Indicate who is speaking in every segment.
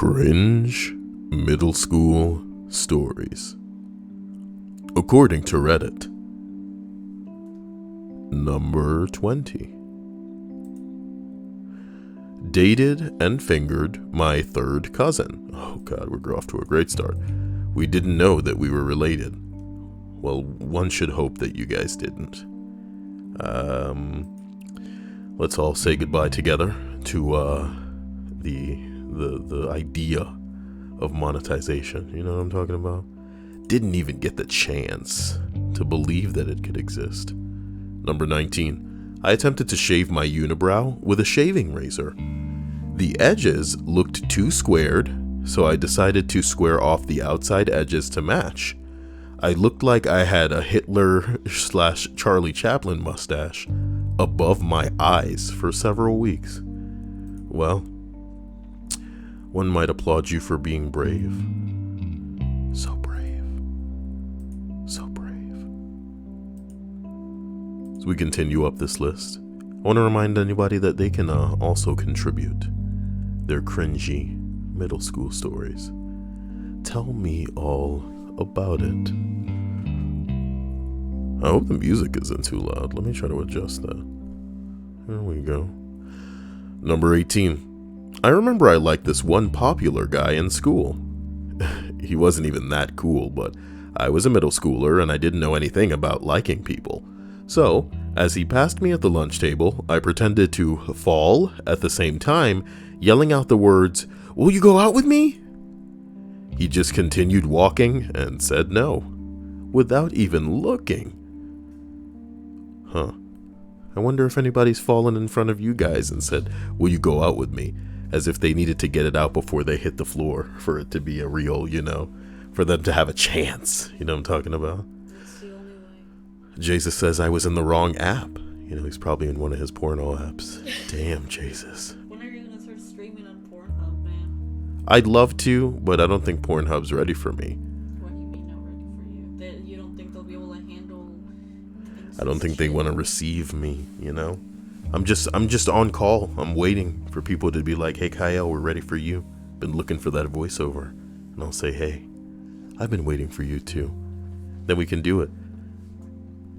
Speaker 1: Cringe middle school stories. According to Reddit. Number 20. Dated and fingered my third cousin. Oh god, we're off to a great start. We didn't know that we were related. Well, one should hope that you guys didn't. Let's all say goodbye together to the idea of monetization. You know what I'm talking about? Didn't even get the chance to believe that it could exist. Number 19. I attempted to shave my unibrow with a shaving razor. The edges looked too squared, so I decided to square off the outside edges to match. I looked like I had a Hitler/Charlie Chaplin mustache above my eyes for several weeks. Well, one might applaud you for being brave. So brave. So brave. As we continue up this list, I want to remind anybody that they can also contribute their cringy middle school stories. Tell me all about it. I hope the music isn't too loud. Let me try to adjust that. There we go. Number 18. I remember I liked this one popular guy in school. He wasn't even that cool, but I was a middle schooler and I didn't know anything about liking people. So, as he passed me at the lunch table, I pretended to fall at the same time, yelling out the words, "Will you go out with me?" He just continued walking and said no, without even looking. Huh. I wonder if anybody's fallen in front of you guys and said, "Will you go out with me?" As if they needed to get it out before they hit the floor for it to be a real, for them to have a chance. You know what I'm talking about?
Speaker 2: That's the only way.
Speaker 1: Jesus says I was in the wrong app. He's probably in one of his porno apps. Damn, Jesus.
Speaker 2: When are you going to start streaming on Pornhub, man?
Speaker 1: I'd love to, but I don't think Pornhub's ready for me.
Speaker 2: What do you mean not ready for you? You don't think they'll be able to handle...
Speaker 1: I don't think they want to receive me, I'm just on call. I'm waiting for people to be like, "Hey, Cyael, we're ready for you. Been looking for that voiceover." And I'll say, "Hey, I've been waiting for you too." Then we can do it.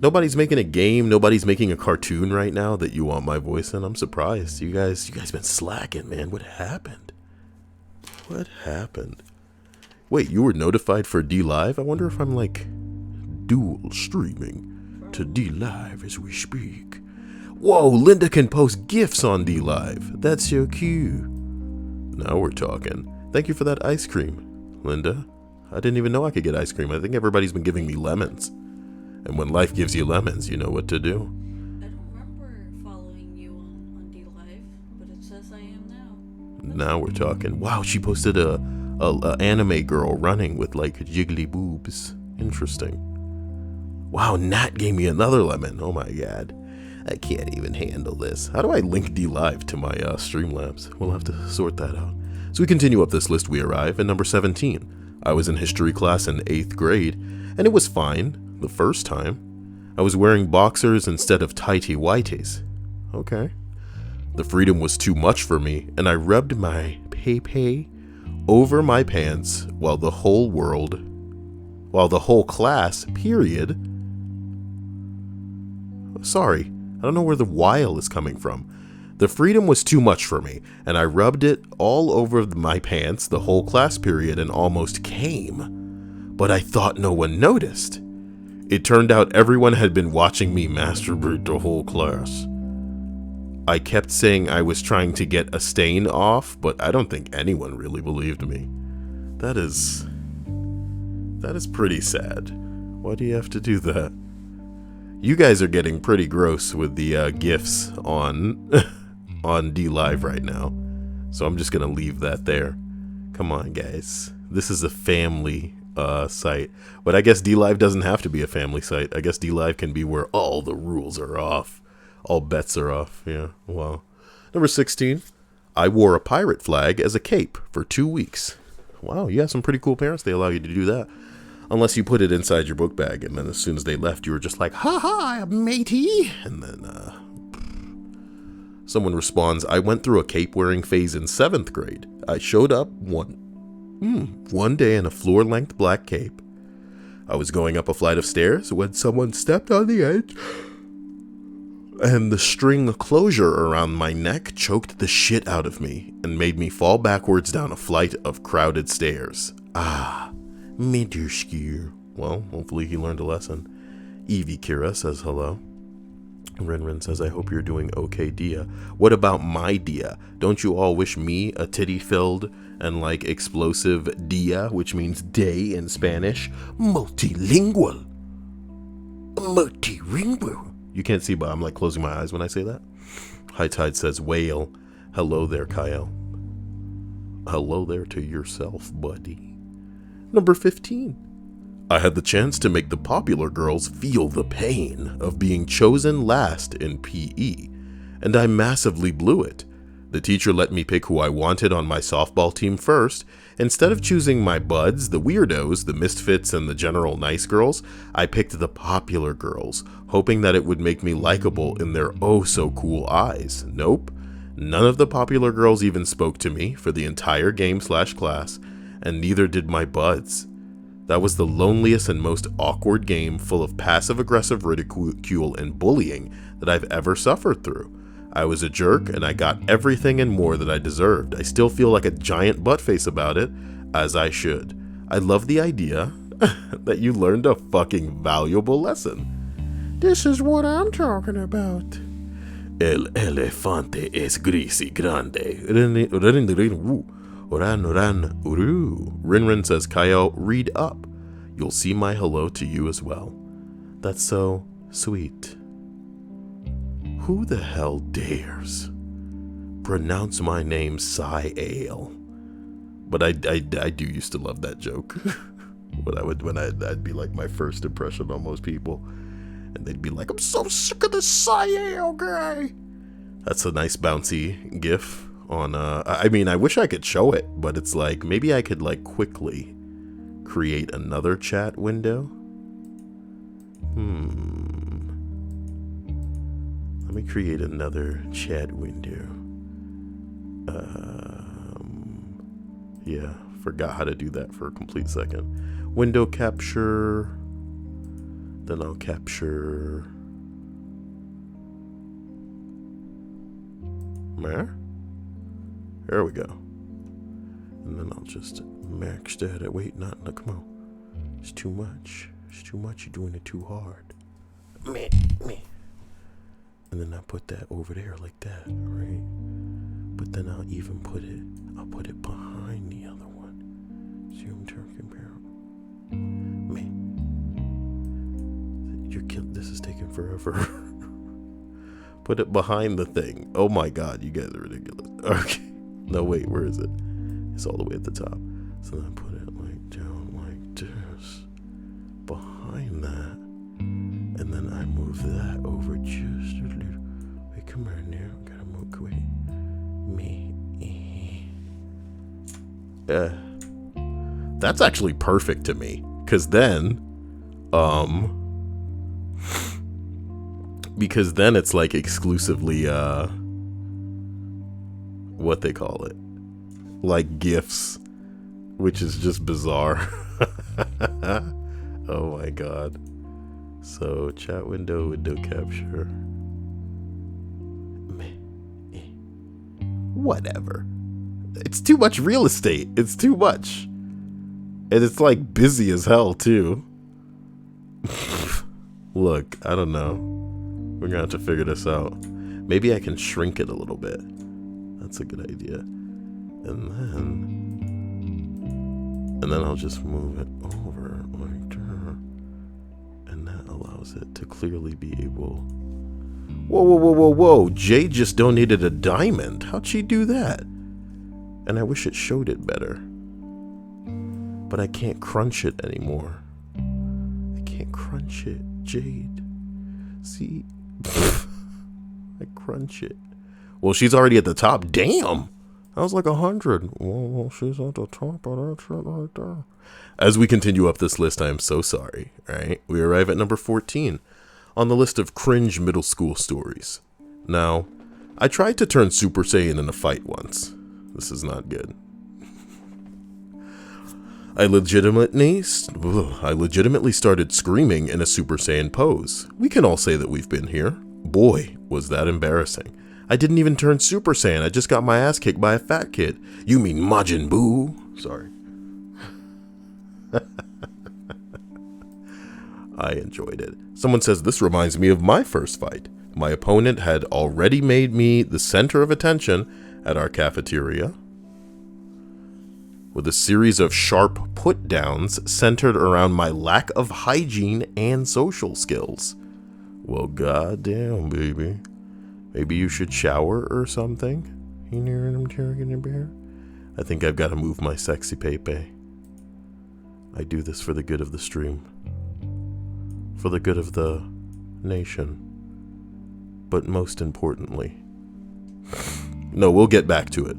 Speaker 1: Nobody's making a game. Nobody's making a cartoon right now that you want my voice in. I'm surprised. You guys been slacking, man. What happened? What happened? Wait, you were notified for D Live? I wonder if I'm like dual streaming to D Live as we speak. Whoa, Linda can post GIFs on D Live. That's so cute. Now we're talking. Thank you for that ice cream, Linda. I didn't even know I could get ice cream. I think everybody's been giving me lemons. And when life gives you lemons, you know what to do.
Speaker 2: I don't remember following you on D Live, but it says I am now.
Speaker 1: Now we're talking. Wow, she posted a anime girl running with like jiggly boobs. Interesting. Wow, Nat gave me another lemon. Oh my god. I can't even handle this. How do I link D Live to my Streamlabs? We'll have to sort that out. So we continue up this list. We arrive at number 17. I was in history class in 8th grade, and it was fine the first time. I was wearing boxers instead of tighty-whities. Okay. The freedom was too much for me, and I rubbed my pay over my pants while the whole class, period. Sorry, I don't know where the while is coming from. The freedom was too much for me, and I rubbed it all over my pants the whole class period and almost came. But I thought no one noticed. It turned out everyone had been watching me masturbate the whole class. I kept saying I was trying to get a stain off, but I don't think anyone really believed me. That is pretty sad. Why do you have to do that? You guys are getting pretty gross with the GIFs on D Live right now. So I'm just going to leave that there. Come on, guys. This is a family site. But I guess D Live doesn't have to be a family site. I guess D Live can be where all the rules are off. All bets are off. Yeah, wow. Number 16. I wore a pirate flag as a cape for 2 weeks. Wow, you have some pretty cool parents. They allow you to do that. Unless you put it inside your book bag, and then as soon as they left, you were just like, "Ha ha, matey!" And then, Someone responds, I went through a cape-wearing phase in 7th grade. I showed up one day in a floor-length black cape. I was going up a flight of stairs when someone stepped on the edge, and the string closure around my neck choked the shit out of me and made me fall backwards down a flight of crowded stairs. Midurskier. Well, hopefully he learned a lesson. Evie Kira says hello. Rinrin says, I hope you're doing okay, Dia. What about my Dia? Don't you all wish me a titty-filled and like explosive Dia, which means day in Spanish? Multilingual. Multilingual. You can't see, but I'm like closing my eyes when I say that. High Tide says, whale. Hello there, Cyael. Hello there to yourself, buddy. Number 15. I had the chance to make the popular girls feel the pain of being chosen last in PE, and I massively blew it. The teacher let me pick who I wanted on my softball team first. Instead of choosing my buds, the weirdos, the misfits, and the general nice girls, I picked the popular girls, hoping that it would make me likable in their oh-so-cool eyes. Nope. None of the popular girls even spoke to me for the entire game/class, and neither did my buds. That was the loneliest and most awkward game full of passive-aggressive ridicule and bullying that I've ever suffered through. I was a jerk, and I got everything and more that I deserved. I still feel like a giant buttface about it, as I should. I love the idea that you learned a fucking valuable lesson. This is what I'm talking about. El elefante es gris y grande. Oran, uru. Rinrin says, Cyael, read up. You'll see my hello to you as well. That's so sweet. Who the hell dares pronounce my name Cyael? But I do used to love that joke. That'd be like my first impression on most people. And they'd be like, I'm so sick of this Cyael guy. That's a nice bouncy gif. I wish I could show it, but it's like, maybe I could like quickly create another chat window. Let me create another chat window. Yeah, forgot how to do that for a complete second. Window capture. Then I'll capture. There we go. And then I'll just max that. Wait, no, come on. It's too much. It's too much. You're doing it too hard. Me. And then I'll put that over there like that, right? But then I'll even put it behind the other one. See what I'm talking about? Me. This is taking forever. Put it behind the thing. Oh my god, you guys are ridiculous. Okay. No, wait, where is it? It's all the way at the top. So then I put it like down like this. Behind that. And then I move that over just a little. Wait, come here now. Gotta move, wait. Me. That's actually perfect to me. Because then it's like exclusively what they call it, like GIFs, which is just bizarre. Oh my god. So chat window capture, whatever. It's too much real estate. It's too much, and it's like busy as hell too. Look, I don't know. We're gonna have to figure this out. Maybe I can shrink it a little bit. That's a good idea. And then I'll just move it over like that. And that allows it to clearly be able. Whoa. Jade just donated a diamond. How'd she do that? And I wish it showed it better. But I can't crunch it anymore. I can't crunch it, Jade. See? I crunch it. Well, she's already at the top. Damn. That was like 100. Well, she's at the top of that shit right there. As we continue up this list, I am so sorry. All right. We arrive at number 14 on the list of cringe middle school stories. Now, I tried to turn Super Saiyan in a fight once. This is not good. I legitimately started screaming in a Super Saiyan pose. We can all say that we've been here. Boy, was that embarrassing. I didn't even turn Super Saiyan. I just got my ass kicked by a fat kid. You mean Majin Buu? Sorry. I enjoyed it. Someone says, this reminds me of my first fight. My opponent had already made me the center of attention at our cafeteria, with a series of sharp put-downs centered around my lack of hygiene and social skills. Well, goddamn, baby. Maybe you should shower or something? I think I've got to move my sexy pepe. I do this for the good of the stream. For the good of the nation. But most importantly... No, we'll get back to it.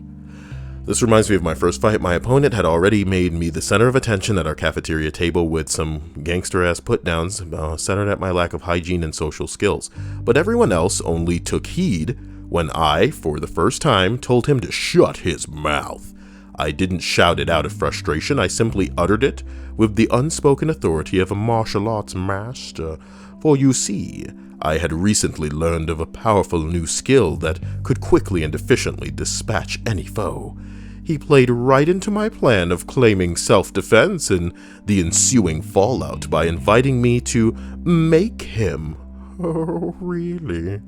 Speaker 1: This reminds me of my first fight. My opponent had already made me the center of attention at our cafeteria table with some gangster-ass put-downs centered at my lack of hygiene and social skills. But everyone else only took heed when I, for the first time, told him to shut his mouth. I didn't shout it out of frustration. I simply uttered it with the unspoken authority of a martial arts master. For you see, I had recently learned of a powerful new skill that could quickly and efficiently dispatch any foe. He played right into my plan of claiming self-defense and the ensuing fallout by inviting me to make him. Oh, really?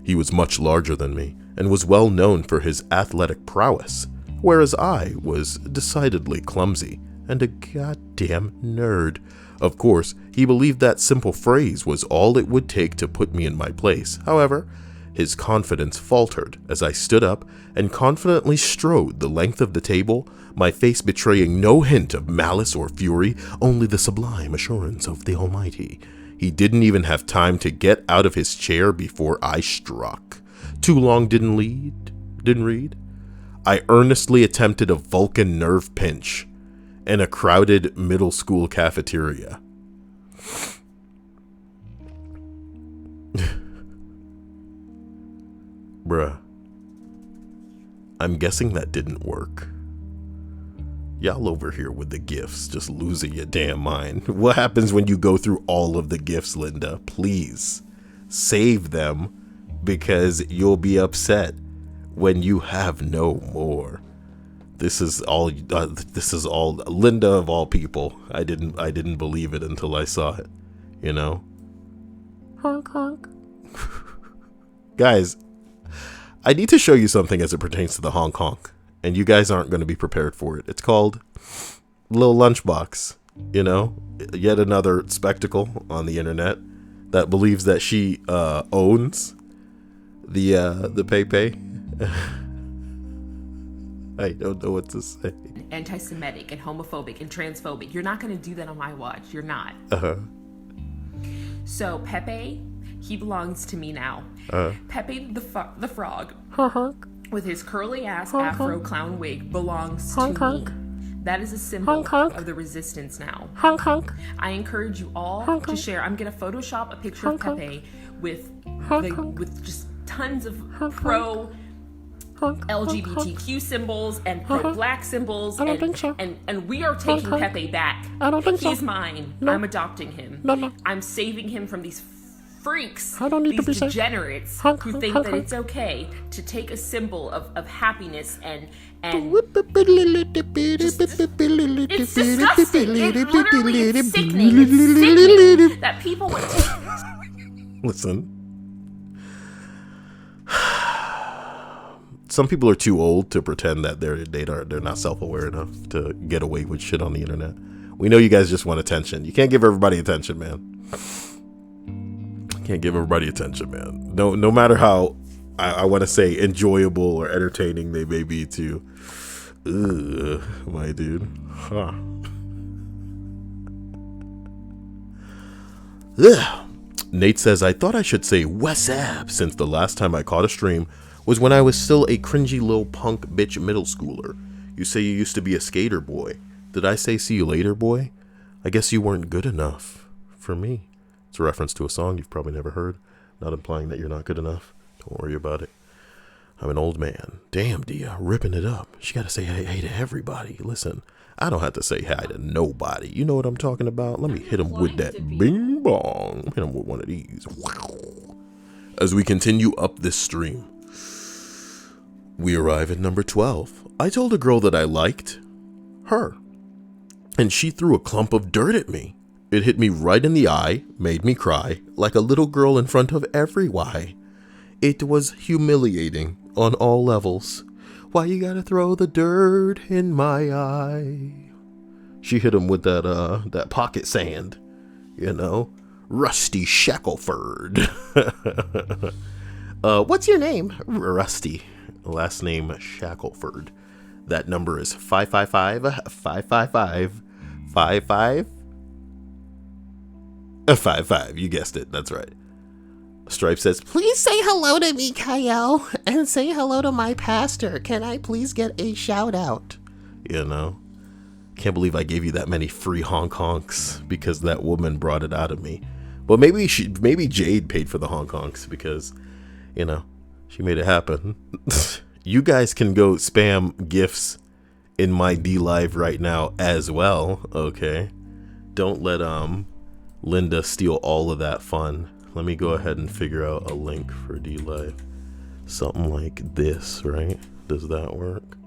Speaker 1: He was much larger than me and was well known for his athletic prowess, whereas I was decidedly clumsy and a goddamn nerd. Of course, he believed that simple phrase was all it would take to put me in my place. However, his confidence faltered as I stood up and confidently strode the length of the table, my face betraying no hint of malice or fury, only the sublime assurance of the Almighty. He didn't even have time to get out of his chair before I struck. Too long didn't read. I earnestly attempted a Vulcan nerve pinch in a crowded middle school cafeteria. Bruh. I'm guessing that didn't work. Y'all over here with the gifts, just losing your damn mind. What happens when you go through all of the gifts, Linda? Please, save them, because you'll be upset when you have no more. This is all Linda of all people. I didn't believe it until I saw it, you know? Honk honk. Guys, I need to show you something as it pertains to the honk honk, and you guys aren't going to be prepared for it. It's called Little Lunchbox, you know? Yet another spectacle on the internet that believes that she owns the Pepe. I don't know what to say.
Speaker 3: Anti-Semitic and homophobic and transphobic. You're not going to do that on my watch. You're not. So Pepe, he belongs to me now. Pepe the frog, with his curly ass afro clown wig, belongs to me. That is a symbol of the resistance now. I encourage you all to share. I'm going to Photoshop a picture of Pepe with just tons of pro LGBTQ symbols and pro-black symbols, and we are taking Pepe back. He's mine. I'm adopting him. I'm saving him from these freaks, these degenerates who think that it's okay to take a symbol of happiness and it's disgusting. It literally is sickening. It's sickening that people would take.
Speaker 1: Listen. Some people are too old to pretend that they're not self-aware enough to get away with shit on the internet. We know you guys just want attention. You can't give everybody attention, man. Can't give everybody attention, man. No matter how I want to say enjoyable or entertaining they may be to my dude. Huh. Nate says, I thought I should say WhatsApp since the last time I caught a stream was when I was still a cringy little punk bitch middle schooler. You say you used to be a skater boy. Did I say see you later, boy? I guess you weren't good enough for me. It's a reference to a song you've probably never heard. Not implying that you're not good enough. Don't worry about it. I'm an old man. Damn, Dia, ripping it up. She got to say hey to everybody. Listen, I don't have to say hi to nobody. You know what I'm talking about? Let me hit him with that bing bong. Hit him with one of these. Wow. As we continue up this stream, we arrive at number 12. I told a girl that I liked her, and she threw a clump of dirt at me. It hit me right in the eye, made me cry, like a little girl in front of everyone. It was humiliating on all levels. Why you gotta throw the dirt in my eye? She hit him with that pocket sand, you know? Rusty Shackleford. What's your name? Rusty. Last name Shackleford. That number is 555. You guessed it. That's right. Stripe says, please say hello to me, Cyael, and say hello to my pastor. Can I please get a shout out? You know, can't believe I gave you that many free honks because that woman brought it out of me. But maybe Jade paid for the honks because, you know, she made it happen. You guys can go spam gifts in my D Live right now as well. Okay, don't let Linda steal all of that fun. Let me go ahead and figure out a link for D Live. Something like this, right? Does that work?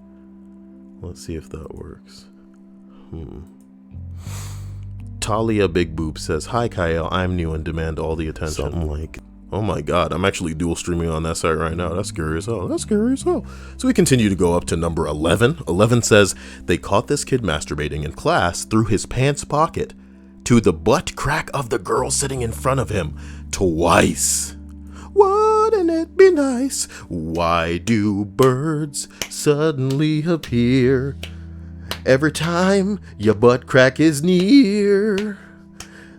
Speaker 1: Let's see if that works. Talia Big Boop says, hi Cyael, I'm new and demand all the attention. Something like, oh my god, I'm actually dual streaming on that site right now. That's scary as hell. That's scary as hell. So we continue to go up to number 11. 11 says, they caught this kid masturbating in class through his pants pocket to the butt crack of the girl sitting in front of him twice. Wouldn't it be nice? Why do birds suddenly appear every time your butt crack is near?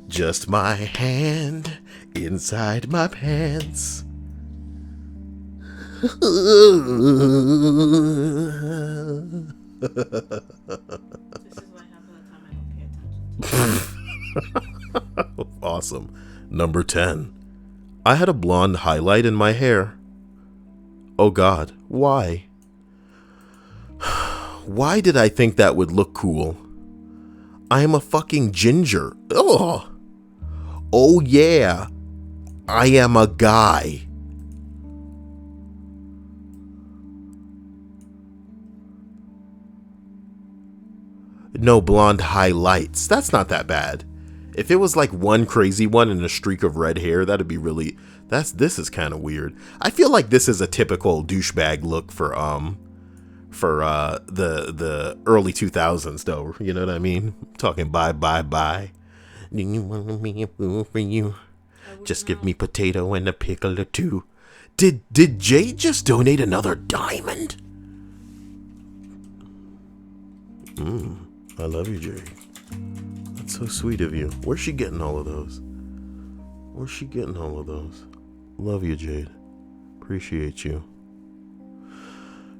Speaker 1: Just my hand inside my pants.
Speaker 2: This is what happens the time I don't pay attention.
Speaker 1: Awesome. Number 10. I had a blonde highlight in my hair. Oh God, why? Why did I think that would look cool? I am a fucking ginger. Ugh. Oh yeah, I am a guy. No blonde highlights. That's not that bad. If it was like one crazy one and a streak of red hair, that'd be really. This is kind of weird. I feel like this is a typical douchebag look for the early 2000s though. You know what I mean? I'm talking bye. Do you want me a fool for you? Just give me potato and a pickle or two. Did Jade just donate another diamond? I love you, Jade. That's so sweet of you. Where's she getting all of those? Love you, Jade. Appreciate you.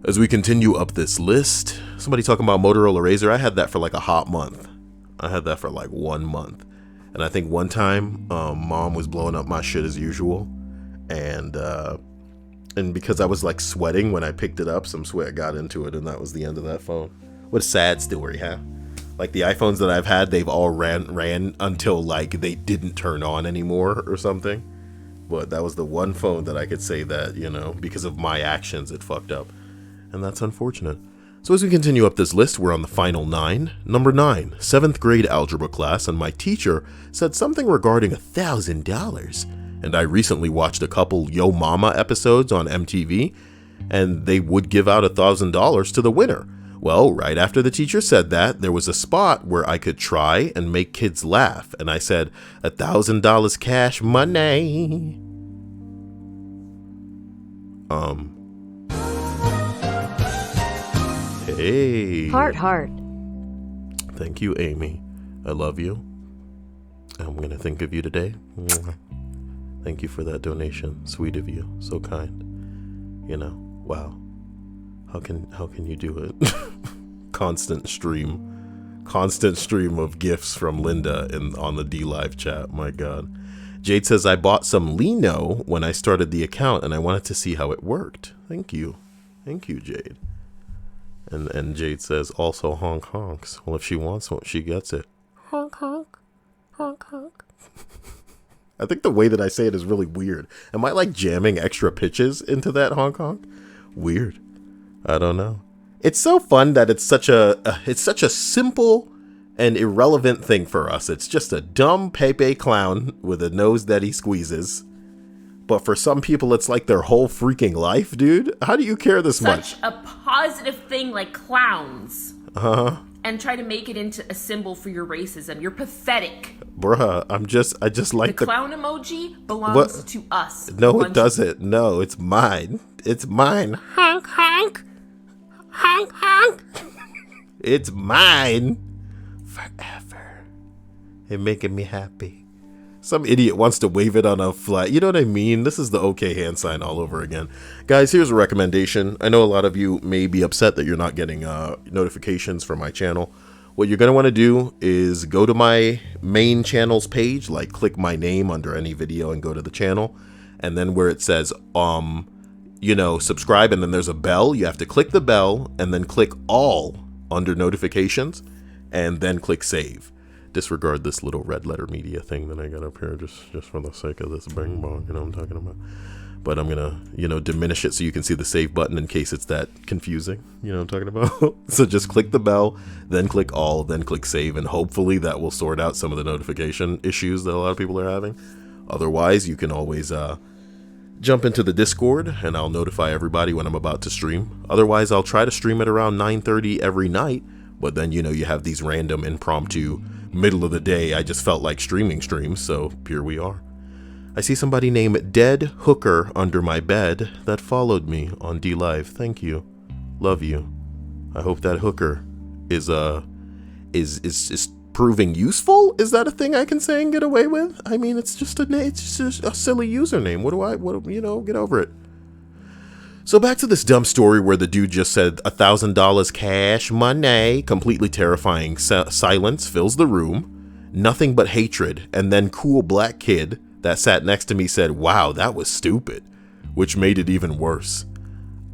Speaker 1: As we continue up this list, somebody talking about Motorola Razr. I had that for like a hot month. I had that for like 1 month. And I think one time, mom was blowing up my shit as usual. And because I was like sweating when I picked it up, some sweat got into it, and that was the end of that phone. What a sad story, huh? Like the iPhones that I've had, they've all ran until like they didn't turn on anymore or something. But that was the one phone that I could say that, you know, because of my actions, it fucked up. And that's unfortunate. So as we continue up this list, we're on the final 9. Number 9, 7th grade algebra class, and my teacher said something regarding $1,000. And I recently watched a couple Yo Mama episodes on MTV, and they would give out $1,000 to the winner. Well, right after the teacher said that, there was a spot where I could try and make kids laugh, and I said, $1,000 cash money. Hey.
Speaker 4: Heart.
Speaker 1: Thank you, Amy. I love you. I'm gonna think of you today. Thank you for that donation. Sweet of you. So kind. You know, wow. How can you do it? Constant stream of gifts from Linda on the D Live chat. My God. Jade says, I bought some Lino when I started the account and I wanted to see how it worked. Thank you. Thank you, Jade. And Jade says, also honk honks. Well, if she wants one, she gets it. Honk honk. Honk honk. I think the way that I say it is really weird. Am I like jamming extra pitches into that honk honk? Weird. I don't know. It's so fun that it's such a simple and irrelevant thing for us. It's just a dumb Pepe clown with a nose that he squeezes. But for some people, it's like their whole freaking life, dude. How do you care this much?
Speaker 3: Such a positive thing like clowns.
Speaker 1: Uh-huh.
Speaker 3: And try to make it into a symbol for your racism. You're pathetic.
Speaker 1: Bruh, I just like
Speaker 3: the clown emoji belongs to us.
Speaker 1: No, it doesn't. No, it's mine. It's mine. Honk, honk. Honk, honk. It's mine. Forever. It's making me happy. Some idiot wants to wave it on a flag. You know what I mean? This is the okay hand sign all over again. Guys, here's a recommendation. I know a lot of you may be upset that you're not getting notifications from my channel. What you're going to want to do is go to my main channel's page, like click my name under any video and go to the channel. And then where it says, subscribe, and then there's a bell. You have to click the bell and then click all under notifications and then click save. Disregard this little red letter media thing that I got up here just for the sake of this bing bong, you know what I'm talking about. But I'm gonna, diminish it so you can see the save button in case it's that confusing. You know what I'm talking about? So just click the bell, then click all, then click save, and hopefully that will sort out some of the notification issues that a lot of people are having. Otherwise, you can always jump into the Discord and I'll notify everybody when I'm about to stream. Otherwise, I'll try to stream it around 9:30 every night. But then, you have these random impromptu middle of the day, I just felt like streaming streams, so here we are. I see somebody named Dead Hooker under my bed that followed me on DLive. Thank you. Love you. I hope that hooker is proving useful. Is that a thing I can say and get away with? I mean, it's just a silly username. Get over it. So back to this dumb story where the dude just said $1,000 cash money. Completely terrifying silence fills the room. Nothing but hatred. And then cool black kid that sat next to me said, wow, that was stupid. Which made it even worse.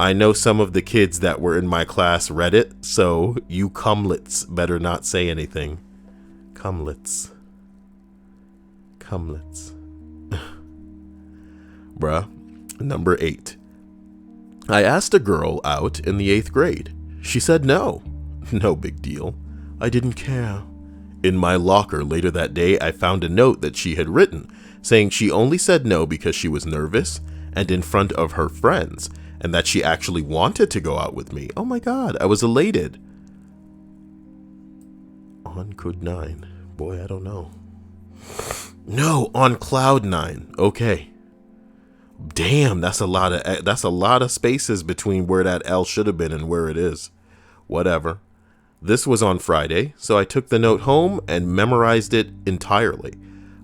Speaker 1: I know some of the kids that were in my class read it, so you cumlets better not say anything. Cumlets. Cumlets. Bruh. Number 8. I asked a girl out in the 8th grade. She said no. No big deal. I didn't care. In my locker later that day, I found a note that she had written, saying she only said no because she was nervous and in front of her friends, and that she actually wanted to go out with me. Oh my God, I was elated. On Cloud 9. Boy, I don't know. No, on Cloud 9. Okay. Damn, that's a lot of spaces between where that L should have been and where it is. Whatever. This was on Friday, so I took the note home and memorized it entirely.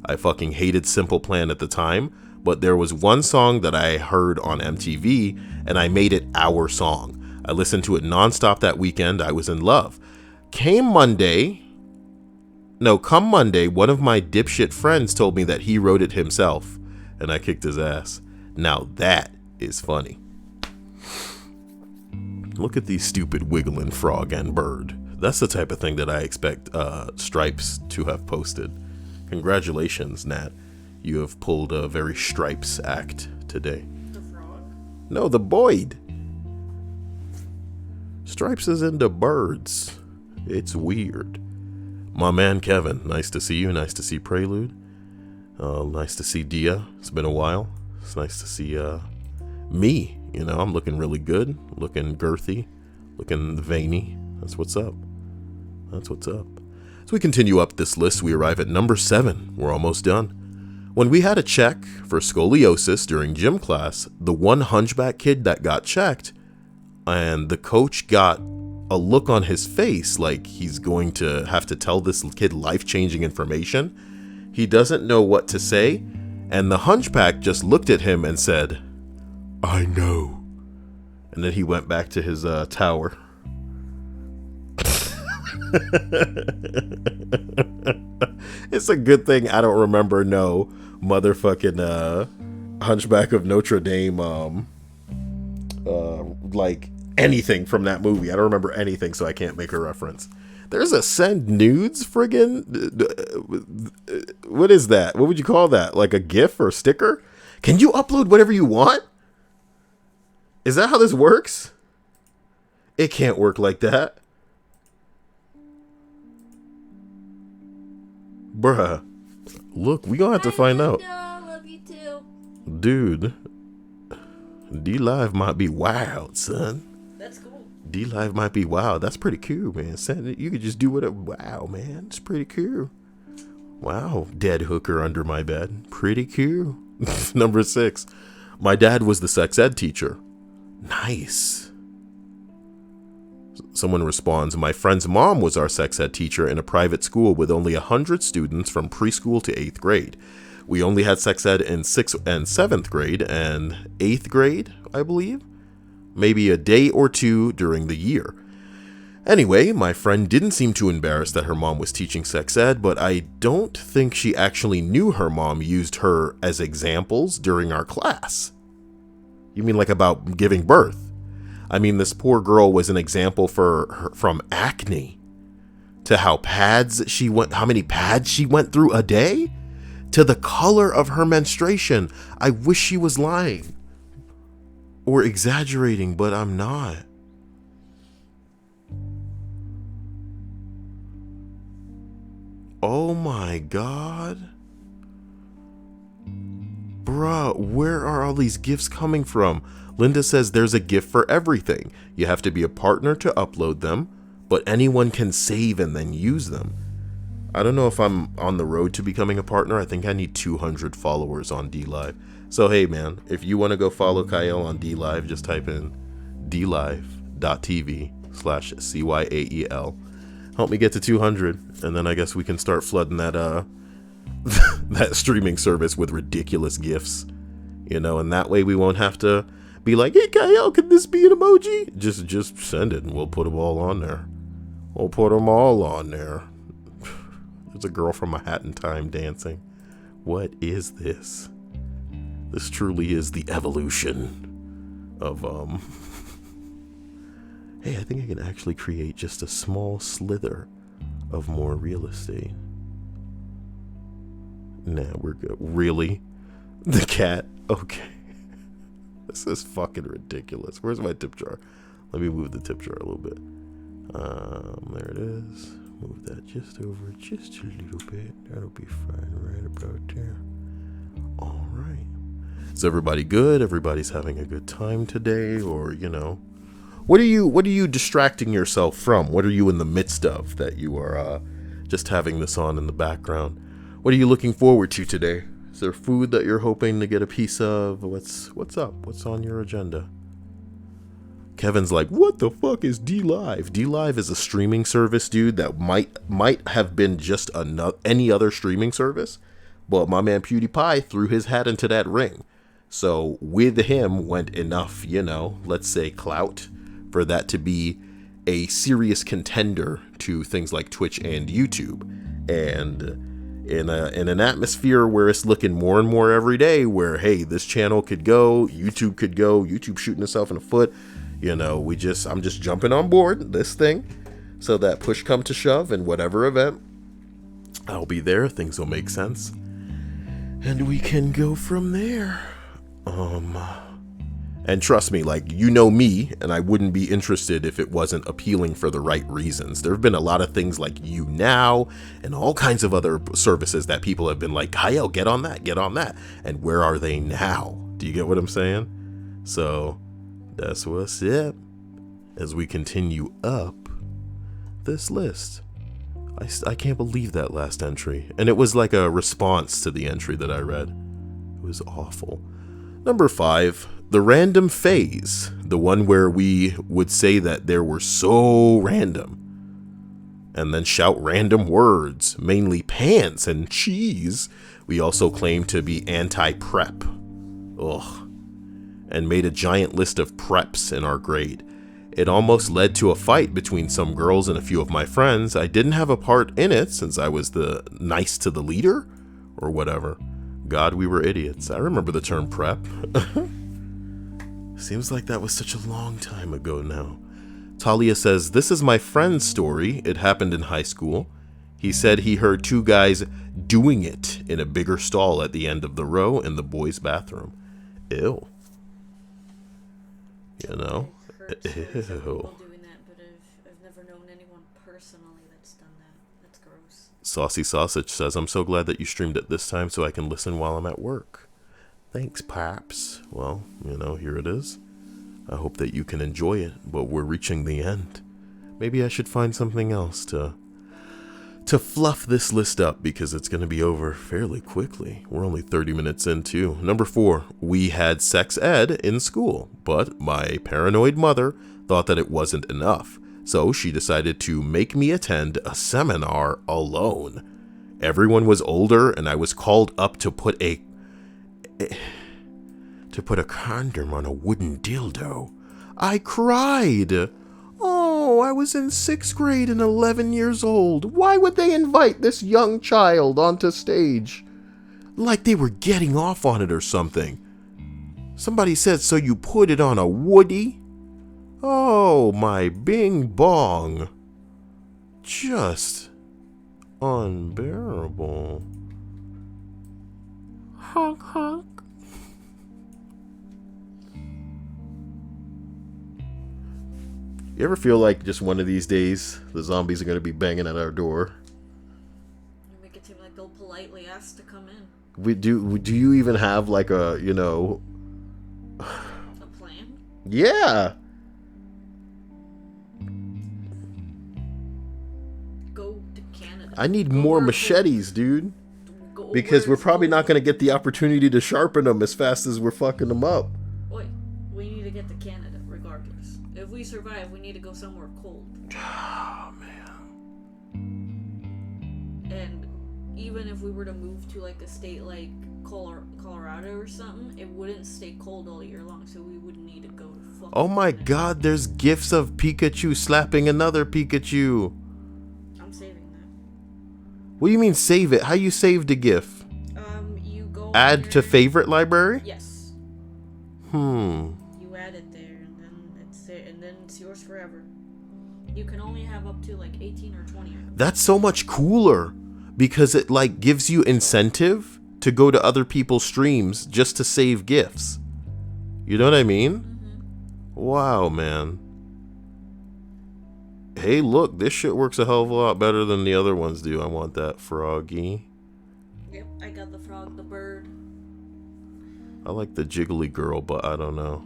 Speaker 1: I fucking hated Simple Plan at the time, but there was one song that I heard on MTV and I made it our song. I listened to it nonstop that weekend. I was in love. Come Monday, one of my dipshit friends told me that he wrote it himself, and I kicked his ass. Now that is funny. Look at these stupid wiggling frog and bird. That's the type of thing that I expect Stripes to have posted. Congratulations, Nat. You have pulled a very Stripes act today.
Speaker 2: The frog?
Speaker 1: No, the Boyd. Stripes is into birds. It's weird. My man Kevin, nice to see you. Nice to see Prelude. Nice to see Dia. It's been a while. It's nice to see me. I'm looking really good, looking girthy, looking veiny. That's what's up. That's what's up. As we continue up this list, we arrive at number 7. We're almost done. When we had a check for scoliosis during gym class, the one hunchback kid that got checked, and the coach got a look on his face like he's going to have to tell this kid life-changing information. He doesn't know what to say. And the hunchback just looked at him and said, I know. And then he went back to his tower. It's a good thing I don't remember no motherfucking Hunchback of Notre Dame like anything from that movie. I don't remember anything, so I can't make a reference. There's a send nudes friggin'. What is that? What would you call that? Like a GIF or sticker? Can you upload whatever you want? Is that how this works? It can't work like that. Bruh. Look, we gonna have to find out.
Speaker 2: I love you too.
Speaker 1: Dude. D-Live might be wild, son.
Speaker 2: That's cool.
Speaker 1: D-Live might be wild. That's pretty cool, man. You could just do whatever. Wow, man. It's pretty cool. Wow. Dead hooker under my bed. Pretty cool. Number 6. My dad was the sex ed teacher. Nice. Someone responds, my friend's mom was our sex ed teacher in a private school with only 100 students from preschool to 8th grade. We only had sex ed in 6th and 7th grade and 8th grade, I believe. Maybe a day or two during the year. Anyway, my friend didn't seem too embarrassed that her mom was teaching sex ed, but I don't think she actually knew her mom used her as examples during our class. You mean like about giving birth? I mean, this poor girl was an example from acne to how many pads she went through a day, to the color of her menstruation. I wish she was lying or exaggerating, but I'm not. Oh my God. Bruh, where are all these gifts coming from? Linda says there's a gift for everything. You have to be a partner to upload them, but anyone can save and then use them. I don't know if I'm on the road to becoming a partner. I think I need 200 followers on DLive. So hey man, if you want to go follow Cyael on DLive, just type in dlive.tv/CYAEL. Help me get to 200, and then I guess we can start flooding that that streaming service with ridiculous gifts. You know, and that way we won't have to be like, hey Cyael, can this be an emoji? Just send it and we'll put them all on there. We'll put them all on there. There's a girl from A Hat in Time dancing. What is this? This truly is the evolution of Hey, I think I can actually create just a small slither of more real estate. Nah, we're good. Really? The cat? Okay. This is fucking ridiculous. Where's my tip jar? Let me move the tip jar a little bit. There it is. Move that just over just a little bit. That'll be fine right about there. All right. Is everybody good? Everybody's having a good time today? Or, you know, what are you distracting yourself from? What are you in the midst of that you are just having this on in the background? What are you looking forward to today? Is there food that you're hoping to get a piece of? What's up? What's on your agenda? Kevin's like, what the fuck is DLive? DLive is a streaming service, dude, that might have been just any other streaming service, but my man PewDiePie threw his hat into that ring. So with him went enough, you know, let's say clout for that to be a serious contender to things like Twitch and YouTube. And in an atmosphere where it's looking more and more every day, where, hey, this channel could go, YouTube shooting itself in the foot, you know, I'm just jumping on board this thing so that push come to shove in whatever event, I'll be there, things will make sense, and we can go from there. And trust me, like, you know me, and I wouldn't be interested if it wasn't appealing for the right reasons. There have been a lot of things like YouNow and all kinds of other services that people have been like, Cyael, get on that. And where are they now? Do you get what I'm saying? So that's what's up as we continue up this list. I can't believe that last entry. And it was like a response to the entry that I read. It was awful. Number 5. The random phase, the one where we would say that there were so random and then shout random words, mainly pants and cheese. We also claim to be anti-prep. Ugh. And made a giant list of preps in our grade. It almost led to a fight between some girls and a few of my friends. I didn't have a part in it since I was the nice to the leader or whatever. God, we were idiots. I remember the term prep. Seems like that was such a long time ago now. Talia says, this is my friend's story. It happened in high school. He said he heard two guys doing it in a bigger stall at the end of the row in the boys' bathroom. Ew. You know?
Speaker 2: I've heard stories of people doing that, but I've never known anyone personally that's done that. That's gross.
Speaker 1: Saucy Sausage says, I'm so glad that you streamed it this time so I can listen while I'm at work. Thanks, Paps. Well, you know, here it is. I hope that you can enjoy it, but we're reaching the end. Maybe I should find something else to fluff this list up because it's going to be over fairly quickly. We're only 30 minutes in too. Number 4, we had sex ed in school, but my paranoid mother thought that it wasn't enough. So she decided to make me attend a seminar alone. Everyone was older and I was called up to put a condom on a wooden dildo. I cried. Oh, I was in 6th grade and 11 years old. Why would they invite this young child onto stage? Like they were getting off on it or something. Somebody said, so you put it on a woody? Oh, my bing bong. Just unbearable. Honk honk. You ever feel like just one of these days the zombies are going to be banging at our door?
Speaker 2: You make it seem like they'll politely ask to come in.
Speaker 1: Do you even have like a, you know...
Speaker 2: A plan?
Speaker 1: Yeah.
Speaker 2: Go to Canada.
Speaker 1: I need more machetes, dude. Because we're probably not going to get the opportunity to sharpen them as fast as we're fucking them up.
Speaker 2: Wait, we need to get to Canada regardless. If we survive, we need to go somewhere cold.
Speaker 1: Oh, man.
Speaker 2: And even if we were to move to like a state like Colorado or something, it wouldn't stay cold all year long, so we would need to go to fucking
Speaker 1: Oh my
Speaker 2: Canada.
Speaker 1: god, there's gifs of Pikachu slapping another Pikachu.
Speaker 2: I'm saving that.
Speaker 1: What do you mean save it? How you saved a gif?
Speaker 2: You go
Speaker 1: Add to
Speaker 2: there-
Speaker 1: favorite library?
Speaker 2: Yes.
Speaker 1: Hmm.
Speaker 2: You add it there, and then it's there, and then it's yours forever. You can only have up to like 18 or 20 of them.
Speaker 1: That's so much cooler because it like gives you incentive to go to other people's streams just to save gifts. You know what I mean?
Speaker 2: Mm-hmm.
Speaker 1: Wow, man. Hey, look, this shit works a hell of a lot better than the other ones do. I want that froggy.
Speaker 2: Yep, I got the frog, the bird.
Speaker 1: I like the jiggly girl, but I don't know.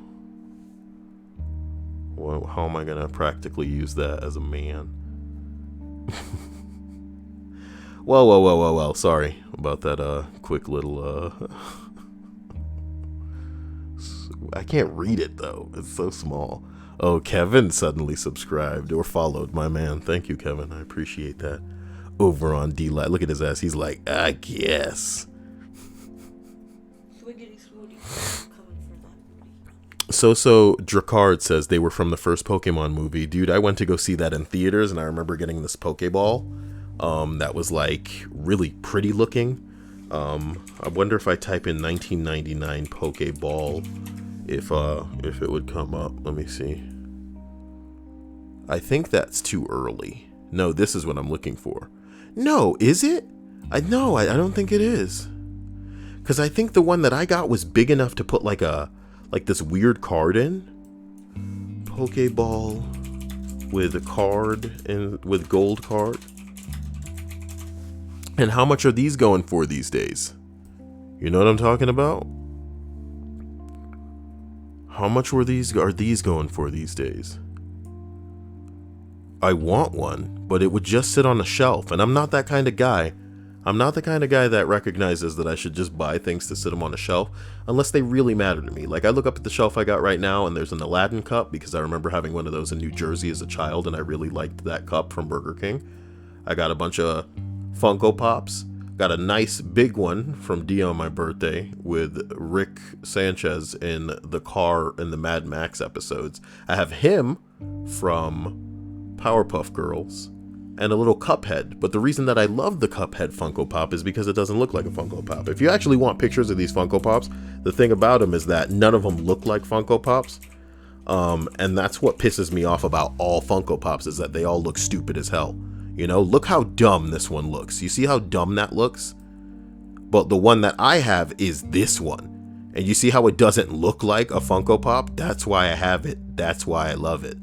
Speaker 1: Well, how am I going to practically use that as a man? Well. Sorry about that quick little... I can't read it, though. It's so small. Oh, Kevin suddenly subscribed or followed my man. Thank you, Kevin. I appreciate that. Over on D-Light. Look at his ass. He's like, I guess.
Speaker 2: Swiggity swooty. I'm coming for that booty.
Speaker 1: So Dracard says they were from the first Pokemon movie. Dude, I went to go see that in theaters, and I remember getting this Pokeball. That was like really pretty looking. I wonder if I type in 1999 Pokeball, if it would come up. Let me see. I think that's too early. No, this is what I'm looking for. No, is it? I don't think it is. Because I think the one that I got was big enough to put like this weird card in. Pokeball with a card and with gold card. And how much are these going for these days? You know what I'm talking about? How much are these going for these days? I want one, but it would just sit on a shelf, and I'm not that kind of guy. I'm not the kind of guy that recognizes that I should just buy things to sit them on a shelf unless they really matter to me. Like, I look up at the shelf I got right now, and there's an Aladdin cup because I remember having one of those in New Jersey as a child, and I really liked that cup from Burger King. I got a bunch of Funko Pops. Got a nice big one from Dia on my birthday with Rick Sanchez in the car in the Mad Max episodes. I have him from Powerpuff Girls and a little Cuphead. But the reason that I love the Cuphead Funko Pop is because it doesn't look like a Funko Pop. If you actually want pictures of these Funko Pops, the thing about them is that none of them look like Funko Pops. And that's what pisses me off about all Funko Pops, is that they all look stupid as hell. You know, look how dumb this one looks. You see how dumb that looks? But the one that I have is this one. And you see how it doesn't look like a Funko Pop? That's why I have it. That's why I love it.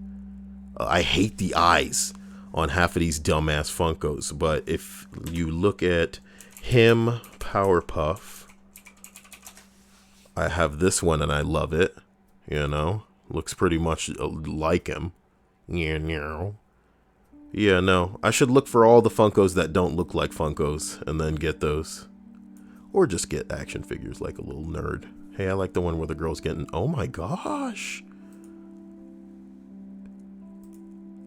Speaker 1: I hate the eyes on half of these dumbass Funkos. But if you look at him, Powerpuff, I have this one and I love it. You know, looks pretty much like him. Yeah, no. I should look for all the Funkos that don't look like Funkos and then get those. Or just get action figures like a little nerd. Hey, I like the one where the girl's getting... Oh my gosh.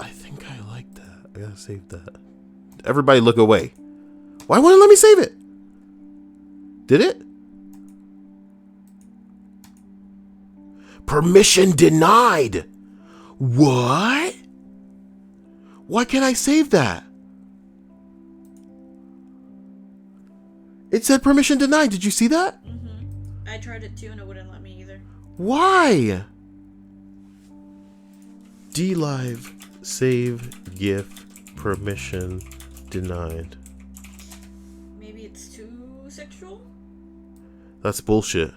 Speaker 1: I think I like that. I gotta save that. Everybody look away. Why wouldn't it let me save it? Did it? Permission denied. What? Why can't I save that? It said permission denied. Did you see that?
Speaker 2: Mm-hmm. I tried it too and it wouldn't let me either.
Speaker 1: Why? DLive, save, GIF, permission denied.
Speaker 2: Maybe it's too sexual?
Speaker 1: That's bullshit.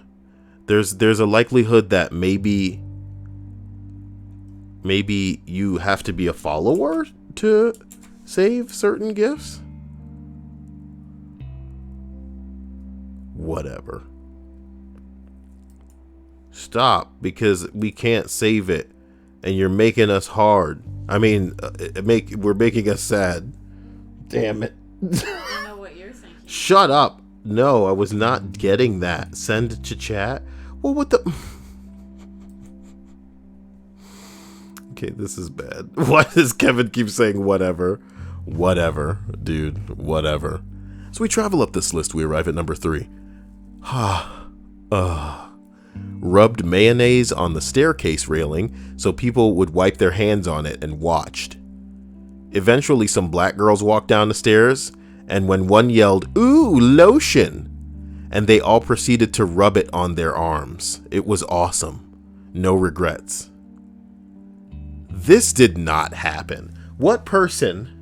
Speaker 1: There's a likelihood that maybe you have to be a follower to save certain GIFs. Whatever. Stop, because we can't save it and you're making us hard. I mean, we're making us sad. Damn it.
Speaker 2: I know what you're thinking.
Speaker 1: Shut up. No, I was not getting that. Send it to chat. Well, what the... Okay, this is bad. Why does Kevin keep saying whatever? Whatever, dude. Whatever. So we travel up this list. We arrive at number 3. Rubbed mayonnaise on the staircase railing so people would wipe their hands on it and watched. Eventually, some black girls walked down the stairs, and when one yelled, "Ooh, lotion!" and they all proceeded to rub it on their arms. It was awesome. No regrets. This did not happen. What person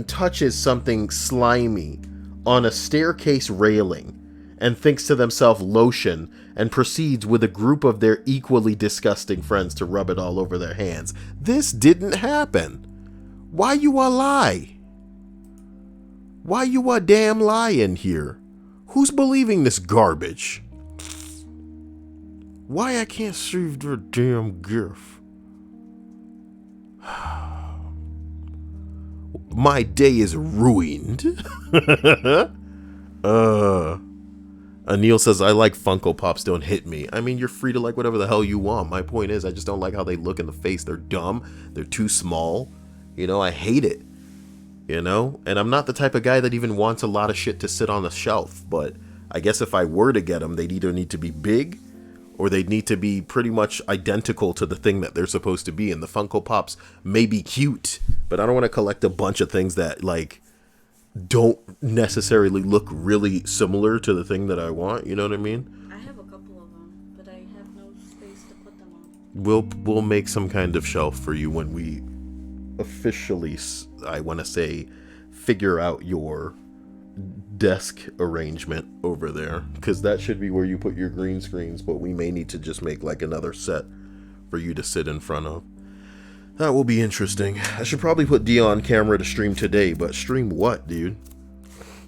Speaker 1: touches something slimy on a staircase railing and thinks to themselves lotion and proceeds with a group of their equally disgusting friends to rub it all over their hands? This didn't happen. Why you a lie? Why you a damn lie in here? Who's believing this garbage? Why I can't save their damn GIF? My day is ruined. Anil says, I like Funko Pops, don't hit me. I mean, you're free to like whatever the hell you want. My point is, I just don't like how they look in the face. They're dumb. They're too small. You know, I hate it. You know? And I'm not the type of guy that even wants a lot of shit to sit on the shelf. But I guess if I were to get them, they'd either need to be big or they'd need to be pretty much identical to the thing that they're supposed to be. And the Funko Pops may be cute, but I don't want to collect a bunch of things that, like, don't necessarily look really similar to the thing that I want. You know what I mean?
Speaker 2: I have a couple of them, but I have no space to put them on.
Speaker 1: We'll make some kind of shelf for you when we officially, I want to say, figure out your desk arrangement over there, because that should be where you put your green screens, but we may need to just make like another set for you to sit in front of. That will be interesting. I should probably put Dia on camera to stream today, but stream what, dude?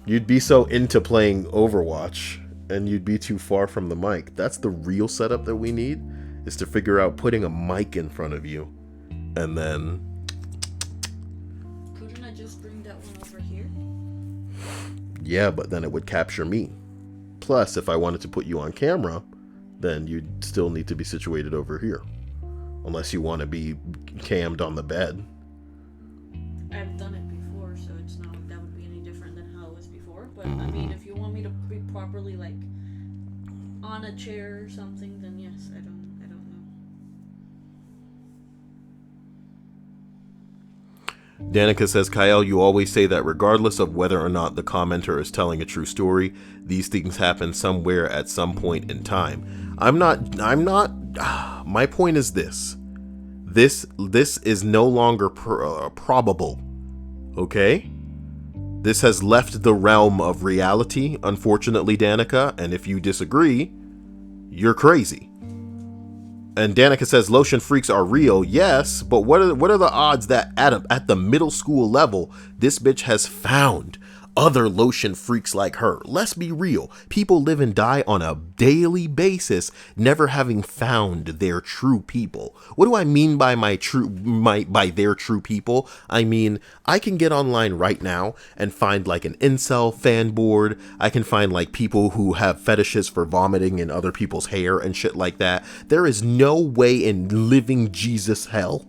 Speaker 1: You'd be so into playing Overwatch and you'd be too far from the mic. That's the real setup that we need, is to figure out putting a mic in front of you. And then...
Speaker 2: Couldn't I just bring that one over here?
Speaker 1: Yeah, but then it would capture me. Plus, if I wanted to put you on camera, then you'd still need to be situated over here. Unless you want to be cammed on the bed.
Speaker 2: I've done it before, so it's not like that would be any different than how it was before. But I mean, if you want me to be properly like on a chair or something, then yes, I don't know.
Speaker 1: Danica says, Cyael, you always say that regardless of whether or not the commenter is telling a true story, these things happen somewhere at some point in time. My point is this. This is no longer probable. Okay? This has left the realm of reality, unfortunately, Danica, and if you disagree, you're crazy. And Danica says lotion freaks are real. Yes, but what are the odds that at the middle school level, this bitch has found other lotion freaks like her? Let's be real. People live and die on a daily basis, never having found their true people. What do I mean by by their true people? I mean, I can get online right now and find like an incel fan board. I can find like people who have fetishes for vomiting in other people's hair and shit like that. There is no way in living Jesus hell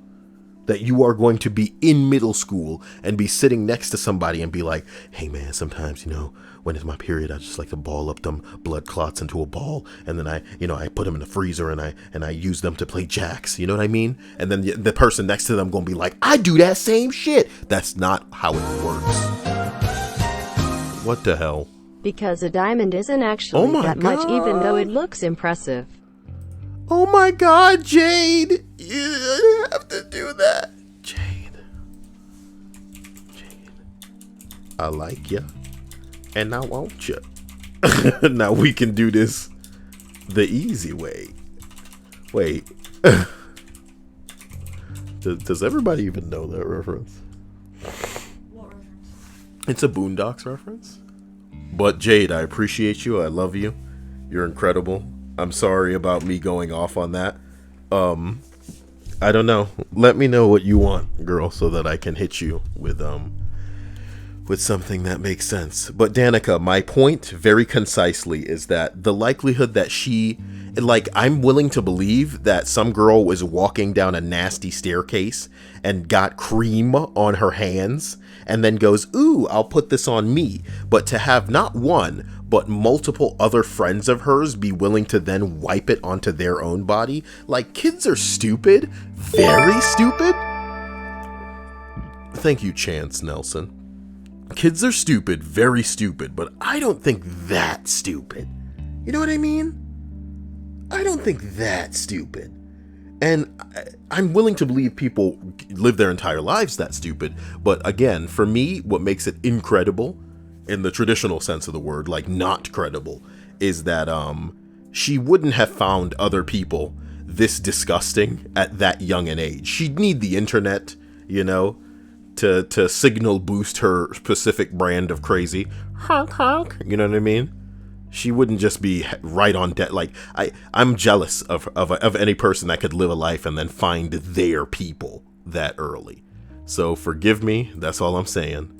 Speaker 1: that you are going to be in middle school and be sitting next to somebody and be like, hey man, sometimes, when it's my period, I just like to ball up them blood clots into a ball. And then I put them in the freezer and I use them to play jacks. You know what I mean? And then the person next to them going to be like, I do that same shit. That's not how it works. What the hell?
Speaker 4: Because a diamond isn't actually that much, even though it looks impressive.
Speaker 1: Oh my God, Jade. You have to do that. Jade. I like ya. And I want ya. Now we can do this the easy way. Wait. Does everybody even know that reference?
Speaker 2: What reference?
Speaker 1: It's a Boondocks reference. But Jade, I appreciate you. I love you. You're incredible. I'm sorry about me going off on that. I don't know. Let me know what you want, girl, so that I can hit you with something that makes sense. But Danica, my point very concisely is that the likelihood that I'm willing to believe that some girl was walking down a nasty staircase and got cream on her hands and then goes, ooh, I'll put this on me. But to have not one, but multiple other friends of hers be willing to then wipe it onto their own body. Like, kids are stupid. Very stupid. Thank you, Chance Nelson. Kids are stupid, very stupid, but I don't think that stupid. You know what I mean? I don't think that stupid. And I'm willing to believe people live their entire lives that stupid. But again, for me, what makes it incredible, in the traditional sense of the word, like not credible, is that she wouldn't have found other people this disgusting at that young an age. She'd need the internet, to signal boost her specific brand of crazy. Honk honk. You know what I mean? She wouldn't just be right on debt. Like, I'm jealous of any person that could live a life and then find their people that early. So forgive me. That's all I'm saying.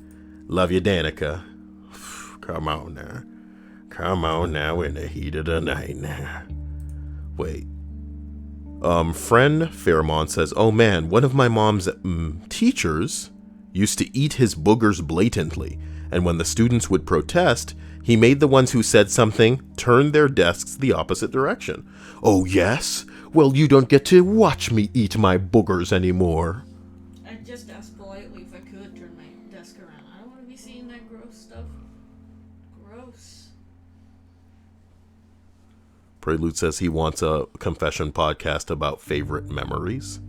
Speaker 1: Love you, Danica. Come on now. Come on now in the heat of the night now. Wait. Friend Fairmont says, oh man, one of my mom's teachers used to eat his boogers blatantly. And when the students would protest, he made the ones who said something turn their desks the opposite direction. Oh, yes? Well, you don't get to watch me eat my boogers anymore.
Speaker 2: I just asked politely if I could turn my desk around. I don't want to be seeing that gross stuff. Gross.
Speaker 1: Prelude says he wants a confession podcast about favorite memories.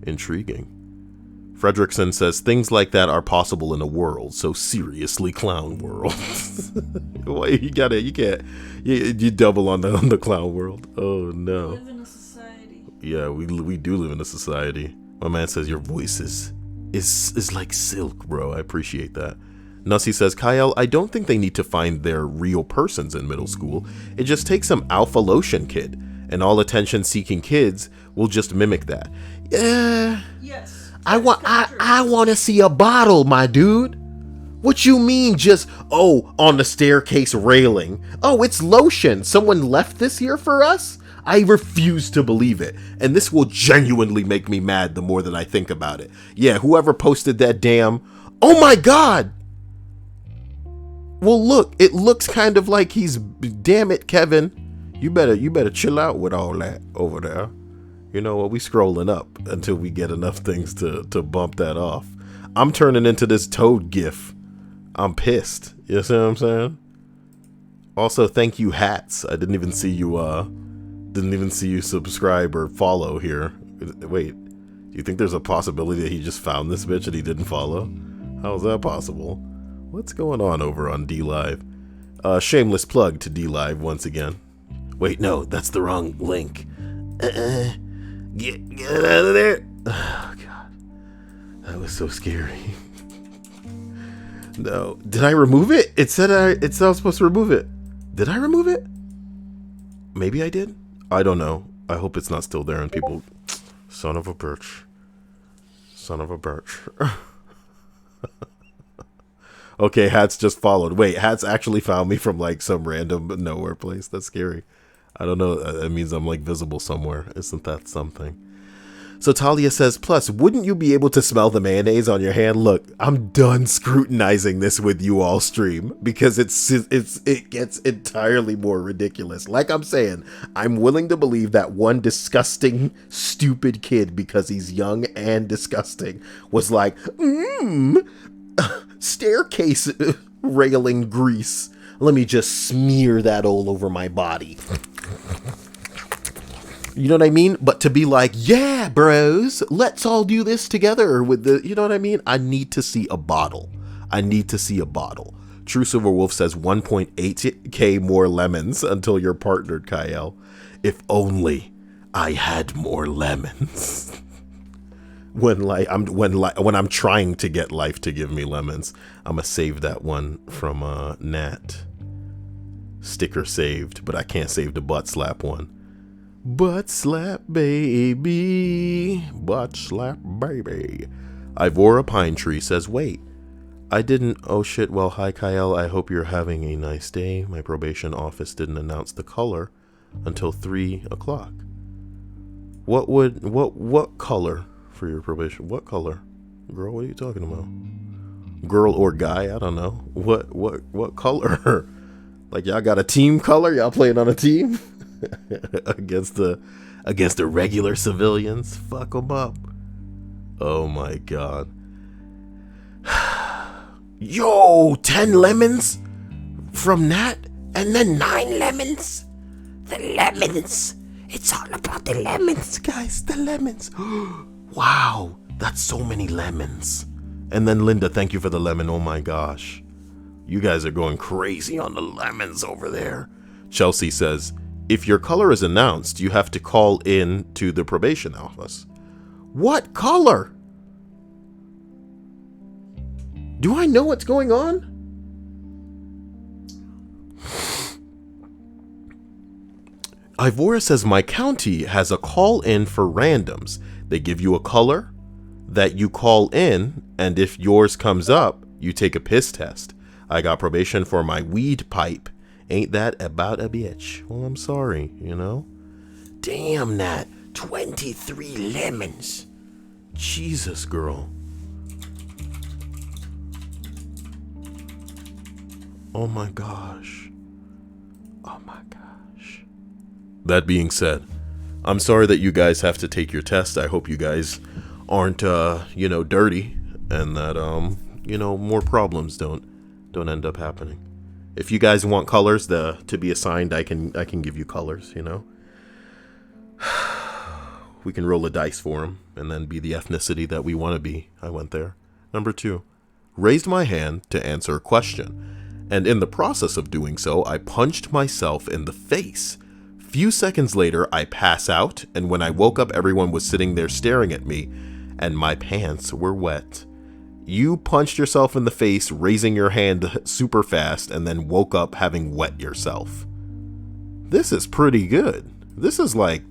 Speaker 1: Intriguing. Fredrickson says things like that are possible in a world so seriously clown world. Well, you double on the clown world. Oh no.
Speaker 2: We live in a society.
Speaker 1: Yeah, we do live in a society. My man says your voice is like silk, bro. I appreciate that. Nussie says, Cyael, I don't think they need to find their real persons in middle school. It just takes some alpha lotion kid, and all attention-seeking kids will just mimic that. Yeah.
Speaker 2: Yes.
Speaker 1: I want to see a bottle, my dude. What you mean just, on the staircase railing? Oh, it's lotion. Someone left this here for us? I refuse to believe it. And this will genuinely make me mad the more that I think about it. Yeah, whoever posted that oh my God. Well, look, it looks kind of like damn it, Kevin. You better chill out with all that over there. You know what? We scrolling up until we get enough things to bump that off. I'm turning into this toad gif. I'm pissed. You see what I'm saying? Also, thank you, Hats. I didn't even see you subscribe or follow here. Wait, do you think there's a possibility that he just found this bitch and he didn't follow? How is that possible? What's going on over on DLive? Shameless plug to DLive once again. Wait, no, that's the wrong link. Get out of there. Oh, God. That was so scary. No. Did I remove it? It said I was supposed to remove it. Did I remove it? Maybe I did. I don't know. I hope it's not still there and people... Son of a bitch. Son of a bitch. Okay, Hats just followed. Wait, Hats actually found me from like some random nowhere place. That's scary. I don't know. That means I'm like visible somewhere. Isn't that something? So Talia says, plus, wouldn't you be able to smell the mayonnaise on your hand? Look, I'm done scrutinizing this with you all stream because it gets entirely more ridiculous. Like I'm saying, I'm willing to believe that one disgusting, stupid kid, because he's young and disgusting, was like, staircase railing grease. Let me just smear that all over my body. You know what I mean? But to be like, yeah, bros, let's all do this together with the, you know what I mean? I need to see a bottle. I need to see a bottle. True Silver Wolf says 1.8k more lemons until you're partnered, Cyael. If only I had more lemons. When I'm trying to get life to give me lemons, I'm gonna save that one from Nat. Sticker saved, but I can't save the butt slap one. Butt slap baby, butt slap baby. Ivora Pine Tree says, wait, I didn't, oh shit, well, hi Cyael, I hope you're having a nice day. My probation office didn't announce the color until 3 o'clock. What color for your probation? What color? Girl, what are you talking about? Girl or guy? I don't know. What color? Like y'all got a team color? Y'all playing on a team? against the regular civilians? Fuck them up. Oh my god. Yo, 10 lemons from Nat and then 9 lemons. The lemons. It's all about the lemons, guys. The lemons. Wow, that's so many lemons. And then Linda, thank you for the lemon. Oh my gosh. You guys are going crazy on the lemons over there. Chelsea says, if your color is announced, you have to call in to the probation office. What color? Do I know what's going on? Ivora says, my county has a call in for randoms. They give you a color that you call in, and if yours comes up, you take a piss test. I got probation for my weed pipe. Ain't that about a bitch? Well, I'm sorry, you know? Damn, Nat. 23 lemons. Jesus, girl. Oh my gosh. Oh my gosh. That being said, I'm sorry that you guys have to take your test. I hope you guys aren't, dirty, and that, more problems don't end up happening. If you guys want colors to be assigned, I can give you colors, you know. We can roll a dice for them and then be the ethnicity that we want to be. I went there. Number 2, raised my hand to answer a question, and in the process of doing so, I punched myself in the face. Few seconds later, I pass out, and when I woke up, everyone was sitting there staring at me, and my pants were wet. You punched yourself in the face, raising your hand super fast, and then woke up having wet yourself. This is pretty good. This is like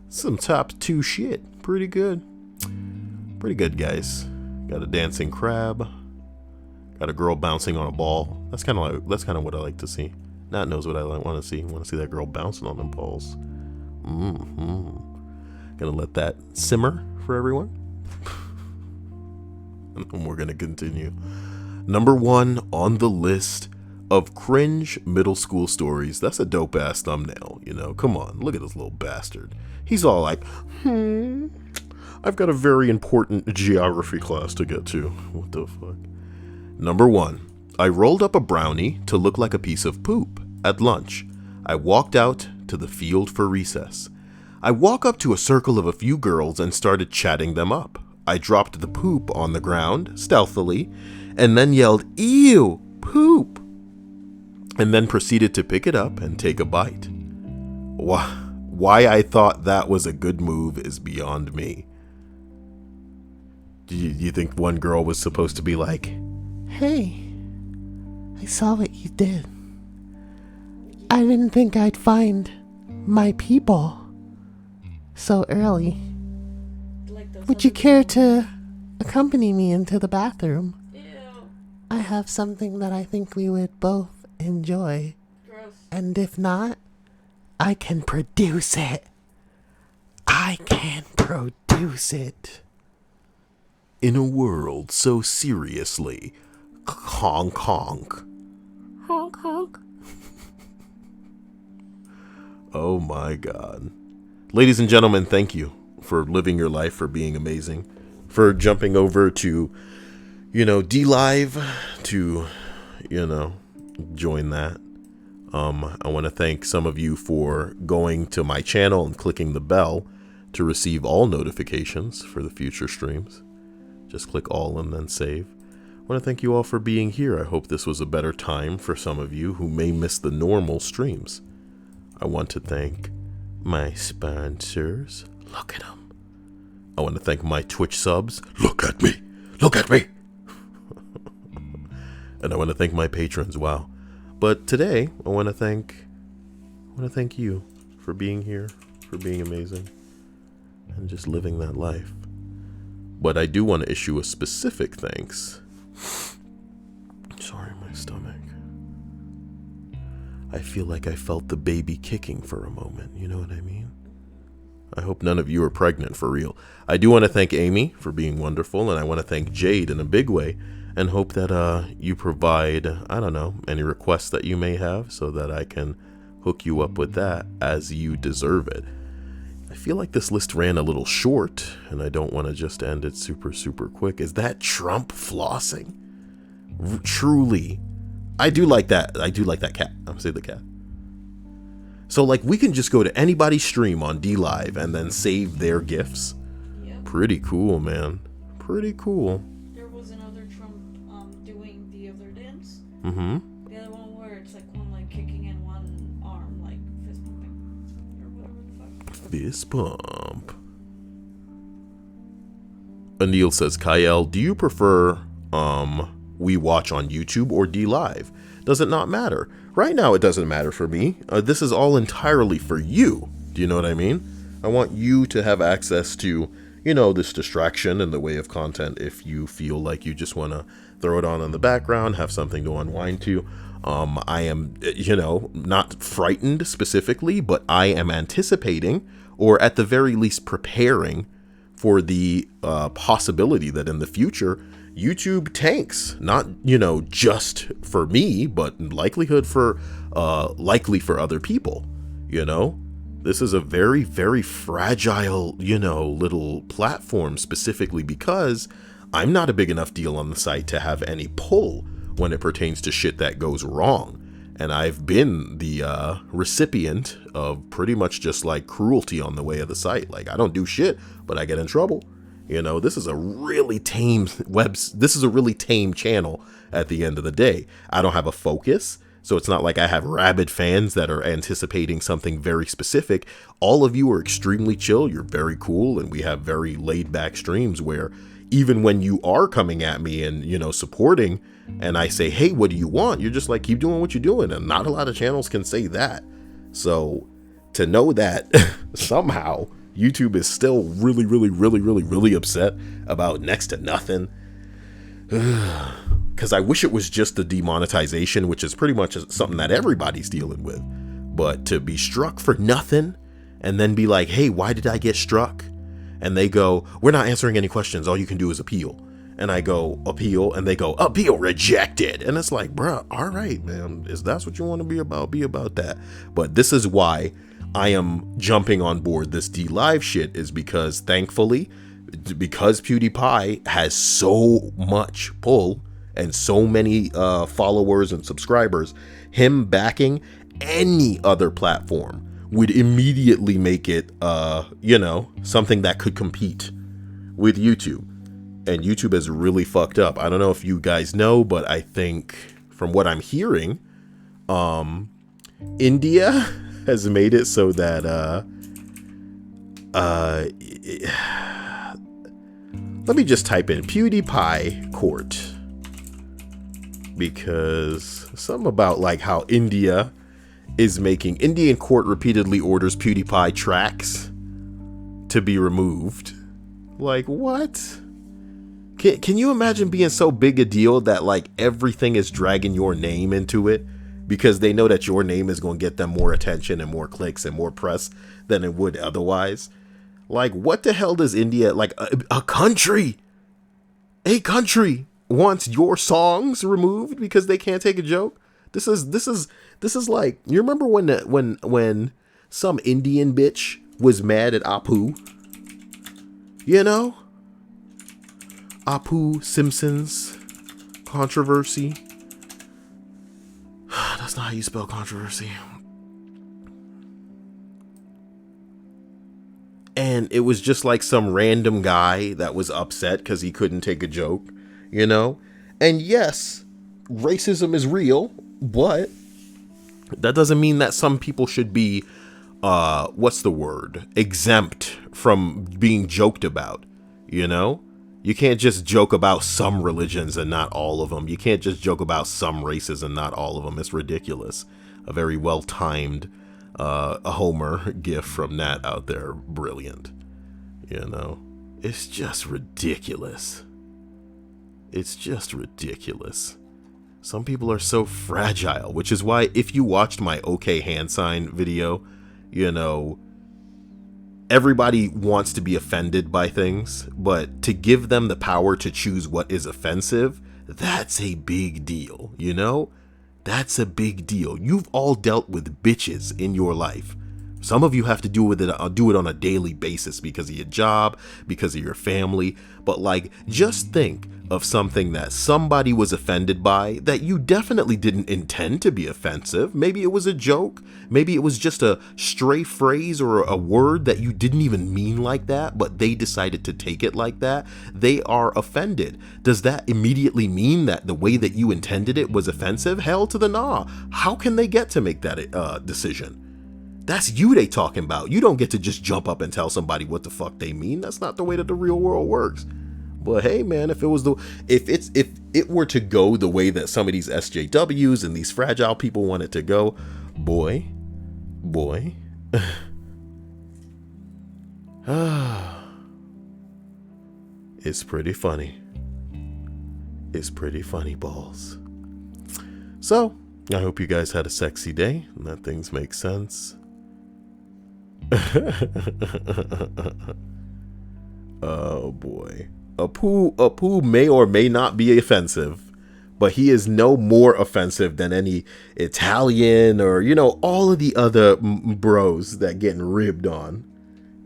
Speaker 1: some top 2 shit. Pretty good. Pretty good, guys. Got a dancing crab. Got a girl bouncing on a ball. That's kind of what I like to see. Nat knows what I want to see. I want to see that girl bouncing on them balls. Gonna let that simmer for everyone. And we're going to continue. Number 1 on the list of Cringe middle school stories. That's a dope ass thumbnail, you know. Come on, look at this little bastard. He's all like, I've got a very important geography class to get to. What the fuck? Number 1. I rolled up a brownie to look like a piece of poop at lunch. I walked out to the field for recess. I walk up to a circle of a few girls and started chatting them up. I dropped the poop on the ground, stealthily, and then yelled, "Ew, poop!" and then proceeded to pick it up and take a bite. Why I thought that was a good move is beyond me. Do you think one girl was supposed to be like,
Speaker 5: "Hey, I saw what you did. I didn't think I'd find my people so early. Would you care to accompany me into the bathroom?
Speaker 2: Ew.
Speaker 5: I have something that I think we would both enjoy.
Speaker 2: Gross.
Speaker 5: And if not, I can produce it. I can produce it."
Speaker 1: in a world so seriously, honk honk.
Speaker 5: Honk honk.
Speaker 1: Oh my God. Ladies and gentlemen, thank you for living your life, for being amazing, for jumping over to, D-Live to, join that. I want to thank some of you for going to my channel and clicking the bell to receive all notifications for the future streams. Just click all and then save. I want to thank you all for being here. I hope this was a better time for some of you who may miss the normal streams. I want to thank my sponsors. Look at them. I want to thank my Twitch subs. Look at me. Look at me. And I want to thank my patrons. Wow. But today, I want to thank you for being here, for being amazing, and just living that life. But I do want to issue a specific thanks. Sorry, my stomach. I feel like I felt the baby kicking for a moment. You know what I mean? I hope none of you are pregnant for real. I do want to thank Amy for being wonderful, and I want to thank Jade in a big way, and hope that you provide, any requests that you may have so that I can hook you up with that as you deserve it. I feel like this list ran a little short, and I don't want to just end it super, super quick. Is that Trump flossing? Truly. I do like that. I do like that cat. I'm going to say the cat. So, we can just go to anybody's stream on D-Live and then save their GIFs.
Speaker 2: Yep.
Speaker 1: Pretty cool, man. Pretty cool.
Speaker 2: There was another Trump doing the other dance.
Speaker 1: Mm-hmm.
Speaker 2: The other one where it's one kicking in one arm, fist pumping. Or whatever the fuck.
Speaker 1: Fist pump. Anil says, Cyael, do you prefer we watch on YouTube or D-Live? Does it not matter? Right now it doesn't matter for me. This is all entirely for you. Do you know what I mean? I want you to have access to, this distraction in the way of content if you feel like you just want to throw it on in the background, have something to unwind to. I am, not frightened specifically, but I am anticipating, or at the very least preparing for the possibility that in the future, YouTube tanks, not, just for me, but likely for other people, This is a very, very fragile, little platform specifically because I'm not a big enough deal on the site to have any pull when it pertains to shit that goes wrong. And I've been the recipient of pretty much just cruelty on the way of the site. I don't do shit, but I get in trouble. This is a really tame this is a really tame channel at the end of the day. I don't have a focus, so it's not like I have rabid fans that are anticipating something very specific. All of you are extremely chill. You're very cool, and we have very laid back streams where even when you are coming at me and, supporting, and I say, hey, what do you want? You're just keep doing what you're doing. And not a lot of channels can say that. So to know that somehow YouTube is still really, really, really, really, really upset about next to nothing. Because I wish it was just the demonetization, which is pretty much something that everybody's dealing with. But to be struck for nothing and then be like, hey, why did I get struck? And they go, we're not answering any questions. All you can do is appeal. And I go, appeal, and they go, appeal rejected. And it's like, bruh, all right, man, is that's what you want to be about that. But this is why I am jumping on board this D-Live shit, is because thankfully, because PewDiePie has so much pull and so many followers and subscribers, him backing any other platform would immediately make it, something that could compete with YouTube. And YouTube is really fucked up. I don't know if you guys know, but I think from what I'm hearing, India has made it so that let me just type in PewDiePie court, because something about like how Indian court repeatedly orders PewDiePie tracks to be removed. Like, what? Can you imagine being so big a deal that like everything is dragging your name into it because they know that your name is going to get them more attention and more clicks and more press than it would otherwise? Like, what the hell does India, like a country wants your songs removed because they can't take a joke? This is like, you remember when some Indian bitch was mad at Apu? You know? Apu Simpson's controversy. That's not how you spell controversy. And it was just like some random guy that was upset because he couldn't take a joke, you know? And yes, racism is real, but that doesn't mean that some people should be, exempt from being joked about, you know? You can't just joke about some religions and not all of them. You can't just joke about some races and not all of them. It's ridiculous. A very well-timed a Homer gif from Nat out there. Brilliant. You know, it's just ridiculous. It's just ridiculous. Some people are so fragile, which is why if you watched my OK hand sign video, you know, everybody wants to be offended by things, but to give them the power to choose what is offensive, that's a big deal, you know? That's a big deal. You've all dealt with bitches in your life. Some of you have to do it on a daily basis because of your job, because of your family. But like, just think of something that somebody was offended by that you definitely didn't intend to be offensive. Maybe it was a joke. Maybe it was just a stray phrase or a word that you didn't even mean like that, but they decided to take it like that. They are offended. Does that immediately mean that the way that you intended it was offensive? Hell to the nah. How can they get to make that decision? That's you they talking about. You don't get to just jump up and tell somebody what the fuck they mean. That's not the way that the real world works. But hey, man, if it were to go the way that some of these SJWs and these fragile people want it to go, boy, it's pretty funny. It's pretty funny, balls. So, I hope you guys had a sexy day and that things make sense. Oh boy. Apu may or may not be offensive, but he is no more offensive than any Italian or, you know, all of the other bros that getting ribbed on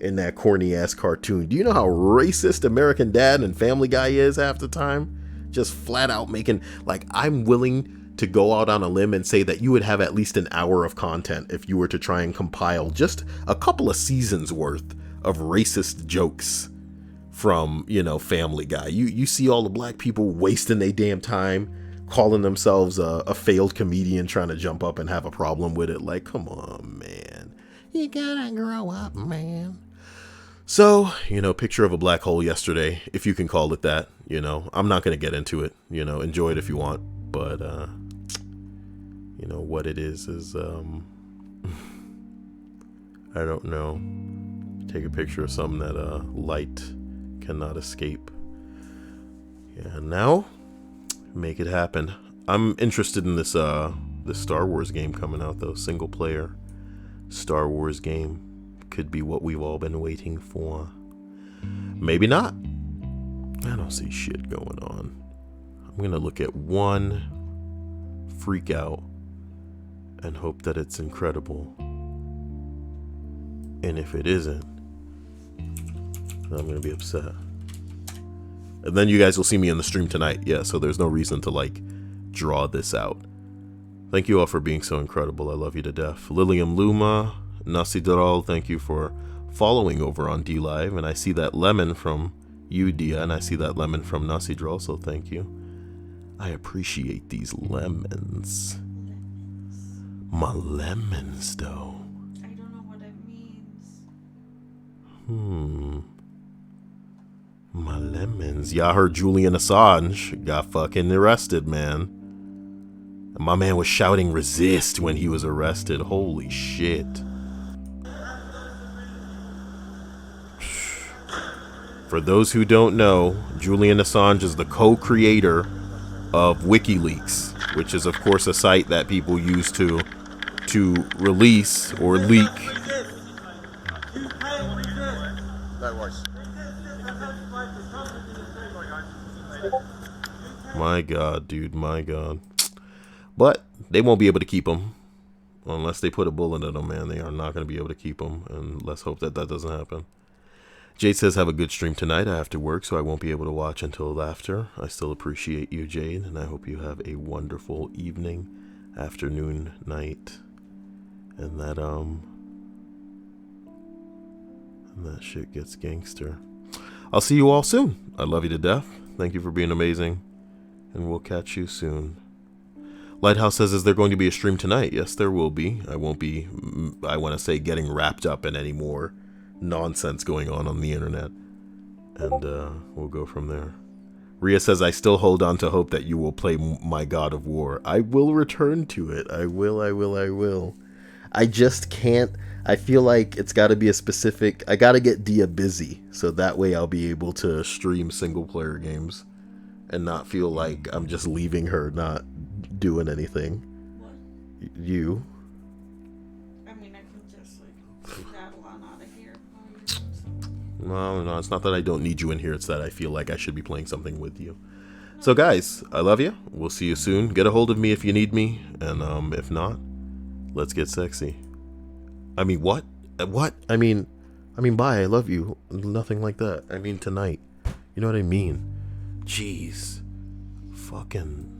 Speaker 1: in that corny ass cartoon. Do you know how racist American Dad and Family Guy is half the time? Just flat out making, like, I'm willing to go out on a limb and say that you would have at least an hour of content if you were to try and compile just a couple of seasons worth of racist jokes from, you know, Family Guy. You see all the black people wasting their damn time calling themselves a failed comedian trying to jump up and have a problem with it. Like, come on, man. You gotta grow up, man. So, you know, picture of a black hole yesterday, if you can call it that. You know, I'm not going to get into it. You know, enjoy it if you want. But, you know, what it is, I don't know. Take a picture of something that light cannot escape. Yeah, now, make it happen. I'm interested in this Star Wars game coming out, though. Single player Star Wars game. Could be what we've all been waiting for. Maybe not. I don't see shit going on. I'm gonna look at one freak out and hope that it's incredible. And if it isn't, then I'm gonna be upset. And then you guys will see me in the stream tonight. Yeah, so there's no reason to like draw this out. Thank you all for being so incredible. I love you to death. Lilium Luma, Nasidaral, thank you for following over on D Live. And I see that lemon from you, Dia, and I see that lemon from Nasidral, so thank you. I appreciate these lemons. My lemons, though.
Speaker 2: I don't know what it means.
Speaker 1: My lemons. Y'all heard Julian Assange got fucking arrested, man. And my man was shouting resist when he was arrested. Holy shit. For those who don't know, Julian Assange is the co-creator of WikiLeaks, which is of course a site that people use to release or leak. My God, dude, my God. But they won't be able to keep him unless they put a bullet in him, man. They are not going to be able to keep him, and let's hope that that doesn't happen. Jade says, have a good stream tonight. I have to work, so I won't be able to watch until after. I still appreciate you, Jade, and I hope you have a wonderful evening, afternoon, night, and that shit gets gangster. I'll see you all soon. I love you to death. Thank you for being amazing, and we'll catch you soon. Lighthouse says, is there going to be a stream tonight? Yes, there will be. I won't be, I want to say, getting wrapped up in any more nonsense going on the internet, and we'll go from there. Rhea says, I still hold on to hope that you will play my God of War. I will return to it. I will. I just can't. I feel like it's got to be a specific, I got to get Dia busy, so that way I'll be able to stream single player games and not feel like I'm just leaving her not doing anything.
Speaker 2: What?
Speaker 1: You.
Speaker 2: I mean, I can just like rattle on out of here.
Speaker 1: No, it's not that I don't need you in here. It's that I feel like I should be playing something with you. So guys, I love you. We'll see you soon. Get a hold of me if you need me. And if not, let's get sexy. I mean, what? What? I mean, bye. I love you. Nothing like that. I mean, tonight. You know what I mean? Jeez. Fucking.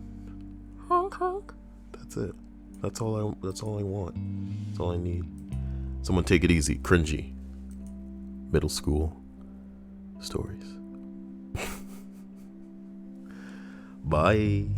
Speaker 1: Honk honk. That's it. That's all I want. That's all I need. Someone take it easy. Cringy. Middle school stories. Bye.